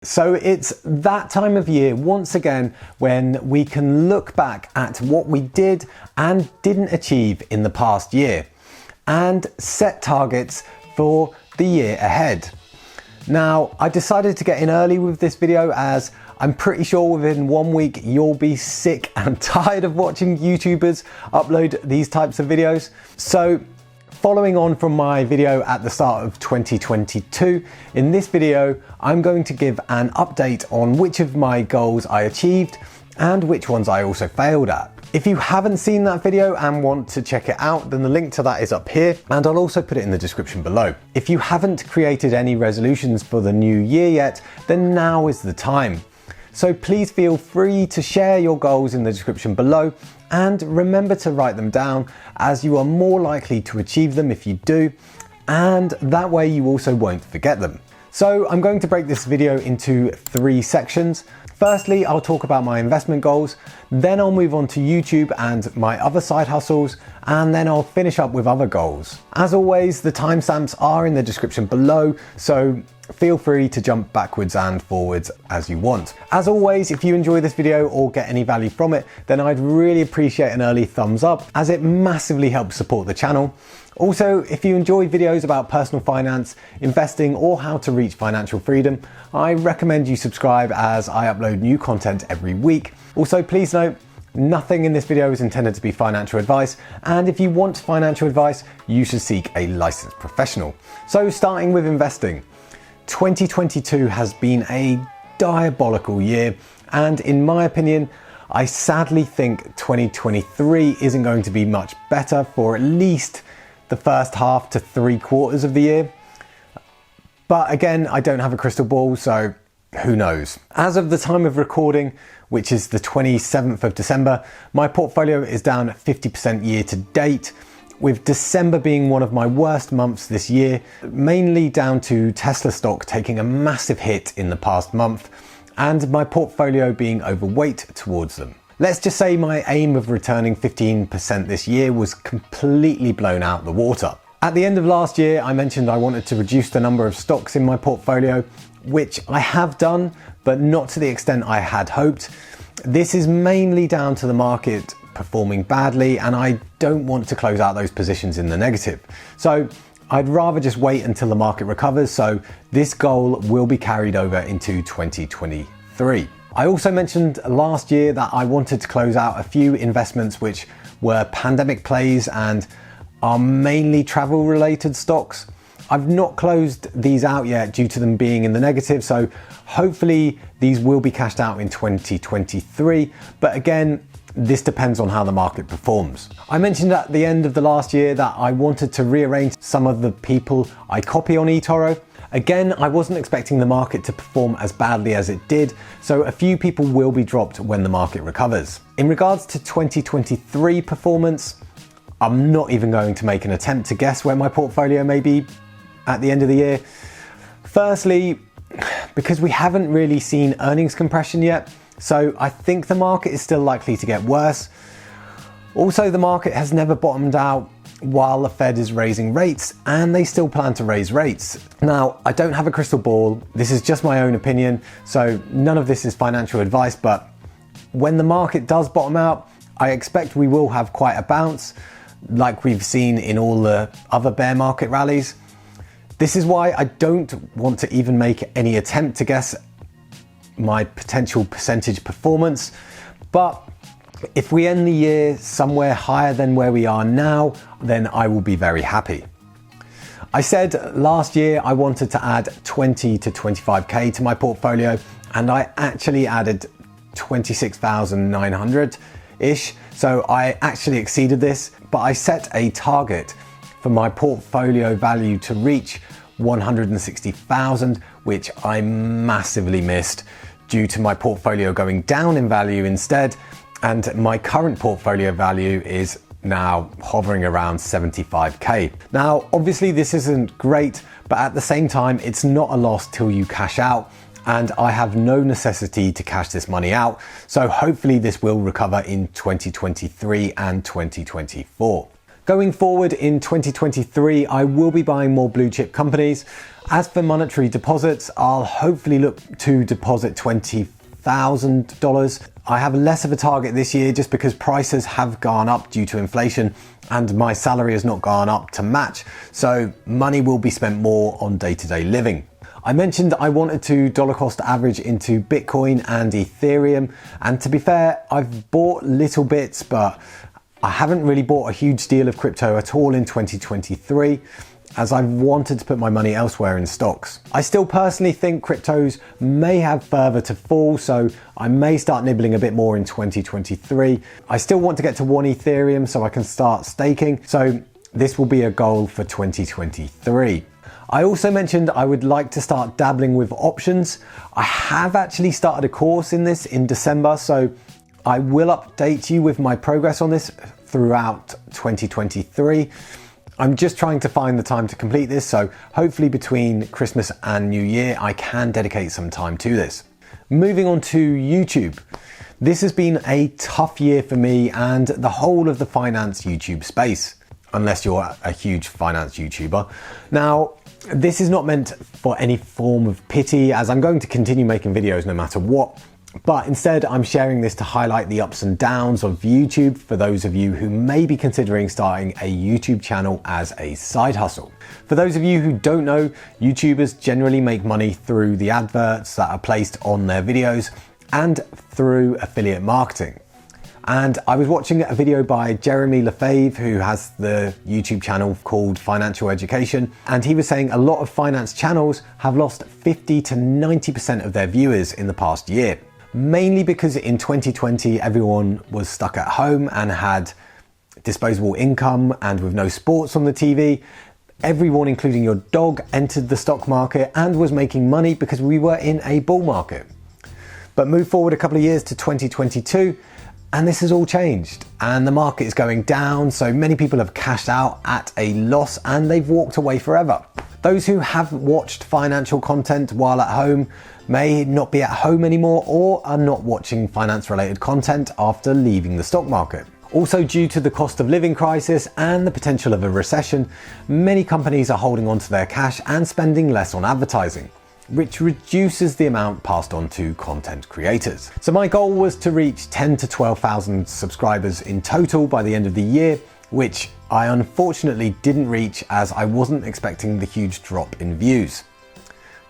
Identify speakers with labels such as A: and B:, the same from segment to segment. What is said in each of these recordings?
A: So it's that time of year once again when we can look back at what we did and didn't achieve in the past year and set targets for the year ahead. Now, I decided to get in early with this video as I'm pretty sure within 1 week you'll be sick and tired of watching YouTubers upload these types of videos. So following on from my video at the start of 2022, in this video, I'm going to give an update on which of my goals I achieved and which ones I also failed at. If you haven't seen that video and want to check it out, then the link to that is up here, and I'll also put it in the description below. If you haven't created any resolutions for the new year yet, then now is the time. So please feel free to share your goals in the description below, and remember to write them down as you are more likely to achieve them if you do, and that way you also won't forget them. So I'm going to break this video into 3 sections. Firstly, I'll talk about my investment goals, then I'll move on to YouTube and my other side hustles, and then I'll finish up with other goals. As always, the timestamps are in the description below, so feel free to jump backwards and forwards as you want. As always, if you enjoy this video or get any value from it, then I'd really appreciate an early thumbs up as it massively helps support the channel. Also, if you enjoy videos about personal finance, investing, or how to reach financial freedom, I recommend you subscribe as I upload new content every week. Also, please note, nothing in this video is intended to be financial advice, and if you want financial advice, you should seek a licensed professional. So starting with investing. 2022 has been a diabolical year, and in my opinion, I sadly think 2023 isn't going to be much better for at least the first half to 3/4 of the year. But again, I don't have a crystal ball, so who knows? As of the time of recording, which is the 27th of December, my portfolio is down 50% year to date, with December being one of my worst months this year, mainly down to Tesla stock taking a massive hit in the past month, and my portfolio being overweight towards them. Let's just say my aim of returning 15% this year was completely blown out the water. At the end of last year, I mentioned I wanted to reduce the number of stocks in my portfolio, which I have done, but not to the extent I had hoped. This is mainly down to the market performing badly, and I don't want to close out those positions in the negative. So I'd rather just wait until the market recovers, so this goal will be carried over into 2023. I also mentioned last year that I wanted to close out a few investments which were pandemic plays and are mainly travel related stocks. I've not closed these out yet due to them being in the negative, so hopefully these will be cashed out in 2023, but again, this depends on how the market performs. I mentioned at the end of the last year that I wanted to rearrange some of the people I copy on eToro. Again, I wasn't expecting the market to perform as badly as it did, so a few people will be dropped when the market recovers. In regards to 2023 performance, I'm not even going to make an attempt to guess where my portfolio may be at the end of the year. Firstly, because we haven't really seen earnings compression yet, so I think the market is still likely to get worse. Also, the market has never bottomed out while the Fed is raising rates, and they still plan to raise rates. Now, I don't have a crystal ball. This is just my own opinion, so none of this is financial advice, but when the market does bottom out, I expect we will have quite a bounce, like we've seen in all the other bear market rallies. This is why I don't want to even make any attempt to guess my potential percentage performance, but if we end the year somewhere higher than where we are now, then I will be very happy. I said last year I wanted to add 20 to 25k to my portfolio, and I actually added 26,900-ish, so I actually exceeded this, but I set a target for my portfolio value to reach 160,000, which I massively missed due to my portfolio going down in value instead, and my current portfolio value is now hovering around 75k. Now, obviously this isn't great, but at the same time, it's not a loss till you cash out, and I have no necessity to cash this money out, so hopefully this will recover in 2023 and 2024. Going forward in 2023, I will be buying more blue chip companies. As for monetary deposits, I'll hopefully look to deposit $20,000. I have less of a target this year just because prices have gone up due to inflation and my salary has not gone up to match, so money will be spent more on day-to-day living. I mentioned I wanted to dollar cost average into Bitcoin and Ethereum, and to be fair, I've bought little bits, but I haven't really bought a huge deal of crypto at all in 2023, as I've wanted to put my money elsewhere in stocks. I still personally think cryptos may have further to fall, so I may start nibbling a bit more in 2023. I still want to get to 1 Ethereum so I can start staking, so this will be a goal for 2023. I also mentioned I would like to start dabbling with options. I have actually started a course in this in December, so I will update you with my progress on this throughout 2023. I'm just trying to find the time to complete this, so hopefully between Christmas and New Year, I can dedicate some time to this. Moving on to YouTube. This has been a tough year for me and the whole of the finance YouTube space, unless you're a huge finance YouTuber. Now, this is not meant for any form of pity, as I'm going to continue making videos no matter what. But instead, I'm sharing this to highlight the ups and downs of YouTube for those of you who may be considering starting a YouTube channel as a side hustle. For those of you who don't know, YouTubers generally make money through the adverts that are placed on their videos and through affiliate marketing. And I was watching a video by Jeremy Lefebvre, who has the YouTube channel called Financial Education, and he was saying a lot of finance channels have lost 50 to 90% of their viewers in the past year. Mainly because in 2020 everyone was stuck at home and had disposable income, and with no sports on the TV, everyone, including your dog, entered the stock market and was making money because we were in a bull market. But move forward a couple of years to 2022 and this has all changed and the market is going down, so many people have cashed out at a loss and they've walked away forever. Those who have watched financial content while at home may not be at home anymore or are not watching finance related content after leaving the stock market. Also, due to the cost of living crisis and the potential of a recession, many companies are holding on to their cash and spending less on advertising, which reduces the amount passed on to content creators. So my goal was to reach 10 to 12,000 subscribers in total by the end of the year, which I unfortunately didn't reach as I wasn't expecting the huge drop in views.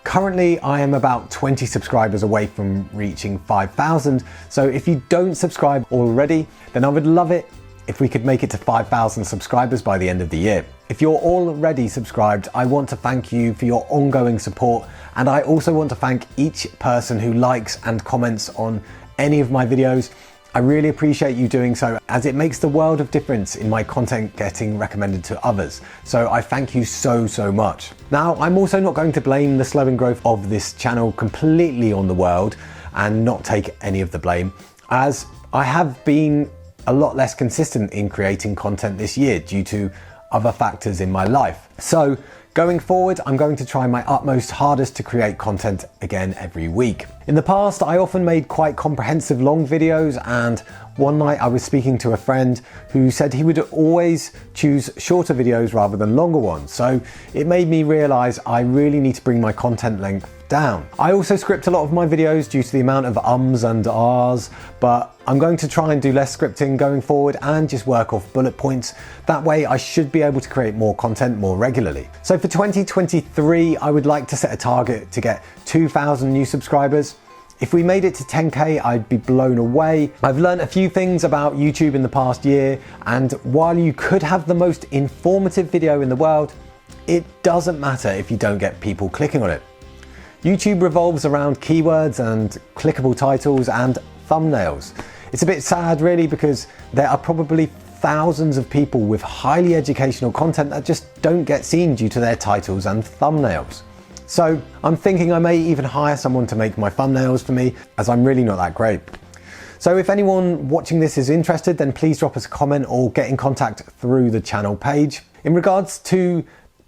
A: Currently, I am about 20 subscribers away from reaching 5,000, so if you don't subscribe already, then I would love it if we could make it to 5,000 subscribers by the end of the year. If you're already subscribed, I want to thank you for your ongoing support, and I also want to thank each person who likes and comments on any of my videos. I really appreciate you doing so, as it makes the world of difference in my content getting recommended to others. So I thank you so much. Now, I'm also not going to blame the slowing growth of this channel completely on the world and not take any of the blame, as I have been a lot less consistent in creating content this year due to other factors in my life. So going forward, I'm going to try my utmost hardest to create content again every week. In the past, I often made quite comprehensive long videos, and one night I was speaking to a friend who said he would always choose shorter videos rather than longer ones. So it made me realize I really need to bring my content length down. I also script a lot of my videos due to the amount of ums and ahs, but I'm going to try and do less scripting going forward and just work off bullet points. That way I should be able to create more content more regularly. So for 2023, I would like to set a target to get 2,000 new subscribers. If we made it to 10K, I'd be blown away. I've learned a few things about YouTube in the past year, and while you could have the most informative video in the world, it doesn't matter if you don't get people clicking on it. YouTube revolves around keywords and clickable titles and thumbnails. It's a bit sad really, because there are probably thousands of people with highly educational content that just don't get seen due to their titles and thumbnails. So I'm thinking I may even hire someone to make my thumbnails for me, as I'm really not that great. So if anyone watching this is interested, then please drop us a comment or get in contact through the channel page. In regards to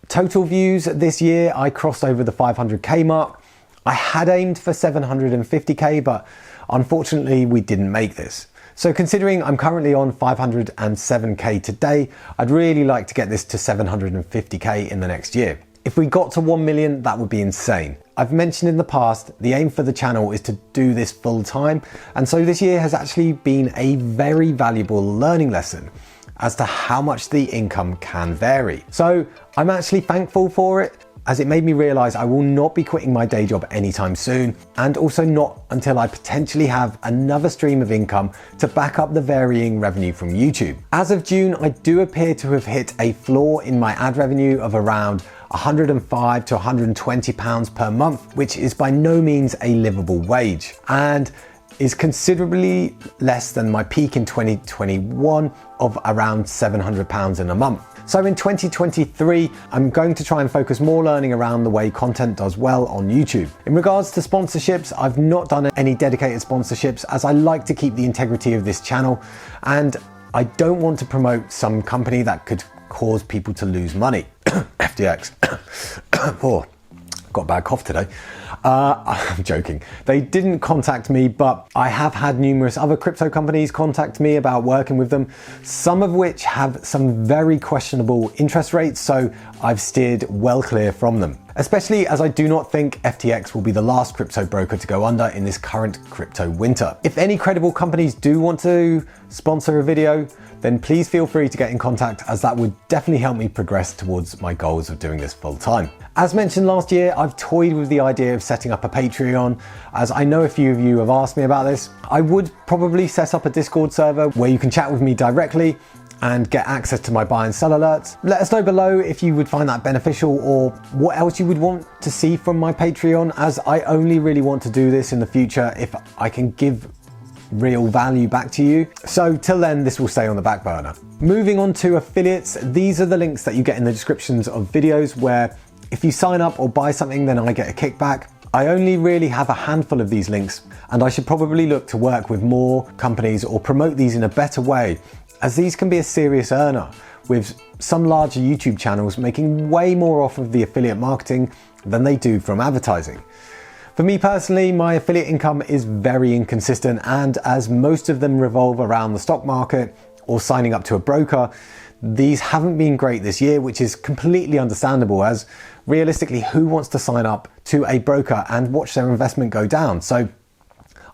A: total views this year, I crossed over the 500k mark. I had aimed for 750k, but unfortunately we didn't make this. So considering I'm currently on 507k today, I'd really like to get this to 750k in the next year. If we got to 1 million, that would be insane. I've mentioned in the past, the aim for the channel is to do this full time. And so this year has actually been a very valuable learning lesson as to how much the income can vary. So I'm actually thankful for it, as it made me realize I will not be quitting my day job anytime soon, and also not until I potentially have another stream of income to back up the varying revenue from YouTube. As of June, I do appear to have hit a floor in my ad revenue of around 105 to 120 pounds per month, which is by no means a livable wage, and is considerably less than my peak in 2021 of around 700 pounds in a month. So in 2023, I'm going to try and focus more learning around the way content does well on YouTube. In regards to sponsorships, I've not done any dedicated sponsorships, as I like to keep the integrity of this channel, and I don't want to promote some company that could cause people to lose money. FTX. Oh, got a bad cough today. I'm joking. They didn't contact me, but I have had numerous other crypto companies contact me about working with them, some of which have some very questionable interest rates, so I've steered well clear from them. Especially as I do not think FTX will be the last crypto broker to go under in this current crypto winter. If any credible companies do want to sponsor a video, then please feel free to get in contact, as that would definitely help me progress towards my goals of doing this full time. As mentioned last year, I've toyed with the idea of setting up a Patreon, as I know a few of you have asked me about this. I would probably set up a Discord server where you can chat with me directly and get access to my buy and sell alerts. Let us know below if you would find that beneficial, or what else you would want to see from my Patreon, as I only really want to do this in the future if I can give real value back to you. So till then, this will stay on the back burner. Moving on to affiliates, these are the links that you get in the descriptions of videos, where if you sign up or buy something, then I get a kickback. I only really have a handful of these links, and I should probably look to work with more companies or promote these in a better way, as these can be a serious earner, with some larger YouTube channels making way more off of the affiliate marketing than they do from advertising. For me personally, my affiliate income is very inconsistent, and as most of them revolve around the stock market or signing up to a broker, these haven't been great this year, which is completely understandable, as realistically, who wants to sign up to a broker and watch their investment go down? So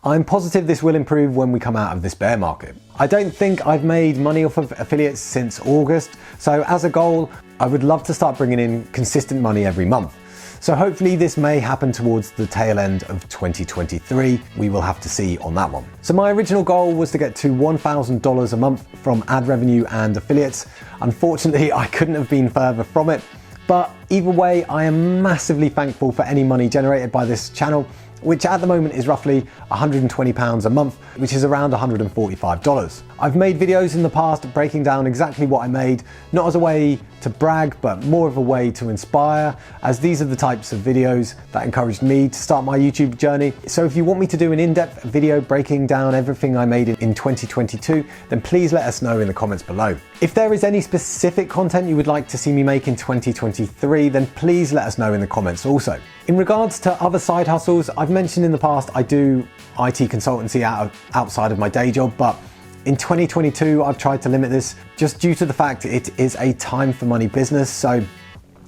A: I'm positive this will improve when we come out of this bear market. I don't think I've made money off of affiliates since August, so as a goal, I would love to start bringing in consistent money every month. So hopefully this may happen towards the tail end of 2023. We will have to see on that one. So my original goal was to get to $1,000 a month from ad revenue and affiliates. Unfortunately, I couldn't have been further from it. But either way, I am massively thankful for any money generated by this channel, which at the moment is roughly £120 a month, which is around $145. I've made videos in the past breaking down exactly what I made, not as a way to brag, but more of a way to inspire, as these are the types of videos that encouraged me to start my YouTube journey. So if you want me to do an in-depth video breaking down everything I made in 2022, then please let us know in the comments below. If there is any specific content you would like to see me make in 2023, then please let us know in the comments also. In regards to other side hustles, I've mentioned in the past I do IT consultancy outside of my day job, but in 2022 I've tried to limit this just due to the fact it is a time for money business. So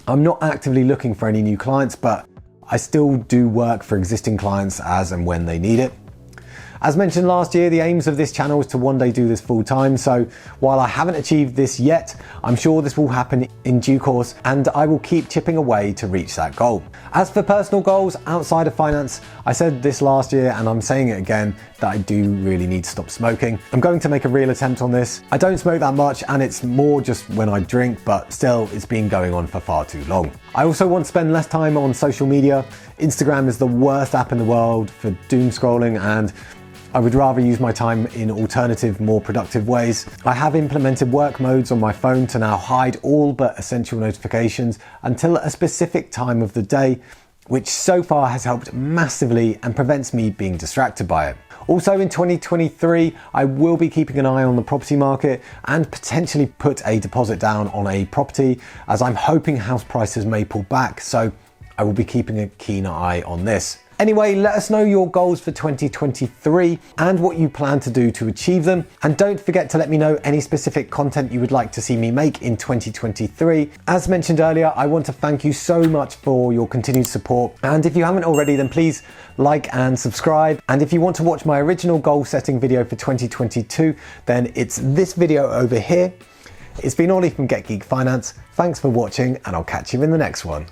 A: I'm not actively looking for any new clients, but I still do work for existing clients as and when they need it. As mentioned last year, the aims of this channel is to one day do this full time, so while I haven't achieved this yet, I'm sure this will happen in due course, and I will keep chipping away to reach that goal. As for personal goals outside of finance, I said this last year and I'm saying it again, that I do really need to stop smoking. I'm going to make a real attempt on this. I don't smoke that much, and it's more just when I drink, but still, it's been going on for far too long. I also want to spend less time on social media. Instagram is the worst app in the world for doom scrolling, and I would rather use my time in alternative, more productive ways. I have implemented work modes on my phone to now hide all but essential notifications until a specific time of the day, which so far has helped massively and prevents me being distracted by it. Also in 2023, I will be keeping an eye on the property market and potentially put a deposit down on a property, as I'm hoping house prices may pull back, so I will be keeping a keen eye on this. Anyway, let us know your goals for 2023 and what you plan to do to achieve them. And don't forget to let me know any specific content you would like to see me make in 2023. As mentioned earlier, I want to thank you so much for your continued support. And if you haven't already, then please like and subscribe. And if you want to watch my original goal setting video for 2022, then it's this video over here. It's been Ollie from Get Geek Finance. Thanks for watching, and I'll catch you in the next one.